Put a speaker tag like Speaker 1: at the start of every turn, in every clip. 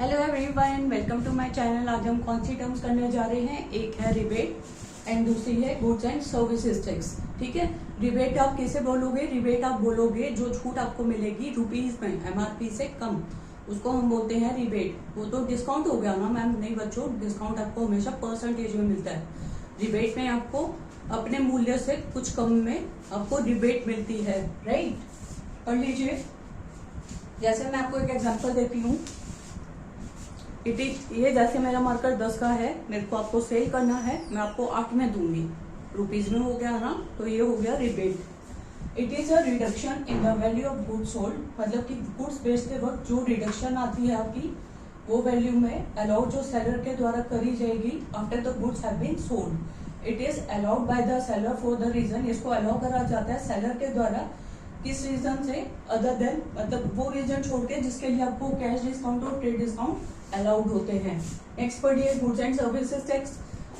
Speaker 1: Hello everyone, welcome to my channel. आज हम कौन सी टर्म्स करने जा रहे हैं? एक है रिबेट एंड दूसरी है गुड्स एंड सर्विसेज टैक्स। ठीक है, रिबेट आप कैसे बोलोगे? रिबेट आप बोलोगे जो छूट आपको मिलेगी रुपीज में, एमआरपी से कम, उसको हम बोलते हैं रिबेट। वो तो डिस्काउंट हो गया ना मैम? नहीं बच्चों, डिस्काउंट आपको हमेशा परसेंटेज में मिलता है। रिबेट में आपको अपने मूल्य से कुछ कम में आपको रिबेट मिलती है, राइट? पढ़ लीजिए। जैसे मैं आपको एक एग्जांपल देती हूँ। ये जैसे मेरा मार्कर 10 का है, मेरे को आपको सेल करना है, मैं आपको 8 में दूंगी, रुपीज में हो गया ना, तो ये हो गया rebate. It is a reduction in the value of goods sold, मतलब कि गुड्स बेचते वक्त जो रिडक्शन आती है आपकी, वो वैल्यू में अलाउड जो सेलर के द्वारा करी जाएगी after the goods have been sold. It is allowed by the seller for the reason, इसको अलाउ करा जाता है सेलर के द्वारा। किस रीजन से? अदर देन, मतलब वो रीजन छोड़ के जिसके लिए आपको कैश डिस्काउंट और ट्रेड डिस्काउंट अलाउड होते हैं। नेक्स्ट पढ़िए, गुड्स एंड सर्विसेज टैक्स।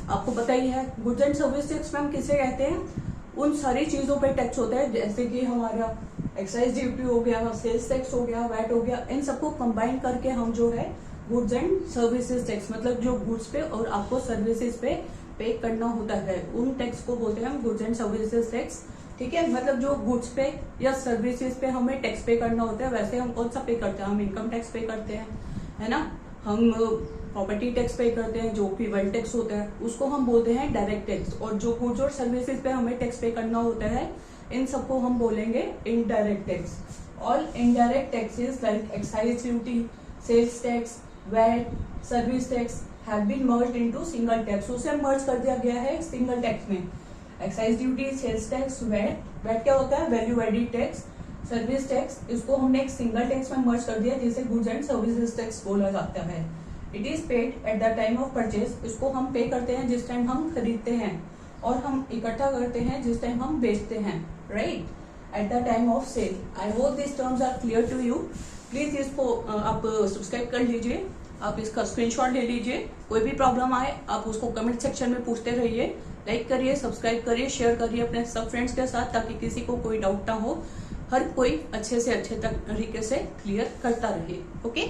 Speaker 1: आपको पता ही है गुड्स एंड सर्विस टैक्स में हम किसे कहते हैं? उन सारी चीजों पे टैक्स होता है, जैसे कि हमारा एक्साइज ड्यूटी हो गया, सेल्स टैक्स हो गया, वैट हो गया, इन सबको कंबाइन करके हम जो है गुड्स एंड सर्विसेज टैक्स, मतलब जो गुड्स पे और आपको सर्विसेज पे करना होता है, उन टैक्स को बोलते हैं हम गुड्स एंड सर्विसेज टैक्स। ठीक है, मतलब जो गुड्स पे या सर्विसेज पे हमें टैक्स पे करना होता है, वैसे हम कौन सा पे करते हैं? हम इनकम टैक्स पे करते हैं, है ना? हम प्रॉपर्टी टैक्स पे करते हैं, जो भी वेल्थ टैक्स होता है उसको हम बोलते हैं डायरेक्ट टैक्स। और जो गुड्स और सर्विसेज पे हमें टैक्स पे करना होता है, इन सबको हम बोलेंगे indirect tax. All indirect taxes like excise duty, sales tax, VAT, service tax have been merged into single tax. उसे मर्ज कर दिया गया है सिंगल टैक्स में। Excise duty, sales tax, VAT क्या होता है? Value added tax, service tax, इसको हमने एक सिंगल टैक्स में मर्ज कर दिया, जिसे गुड्स एंड सर्विसेज टैक्स बोला जाता है। It is paid eight the time of purchase, इसको हम पे करते हैं जिस टाइम हम खरीदते हैं, और हम इकट्ठा करते हैं जिस टाइम हम बेचते हैं, right? At the time of sale. I hope this terms are clear to you. Please इसको आप सब्सक्राइब कर लीजिए, आप इसका स्क्रीनशॉट ले लीजिए। कोई भी प्रॉब्लम आए आप उसको कमेंट सेक्शन में पूछते रहिए। लाइक करिए, सब्सक्राइब करिए, शेयर करिए अपने सब फ्रेंड्स के साथ, ताकि किसी को कोई डाउट ना हो, हर कोई अच्छे से अच्छे तरीके से क्लियर करता रहे। ओके।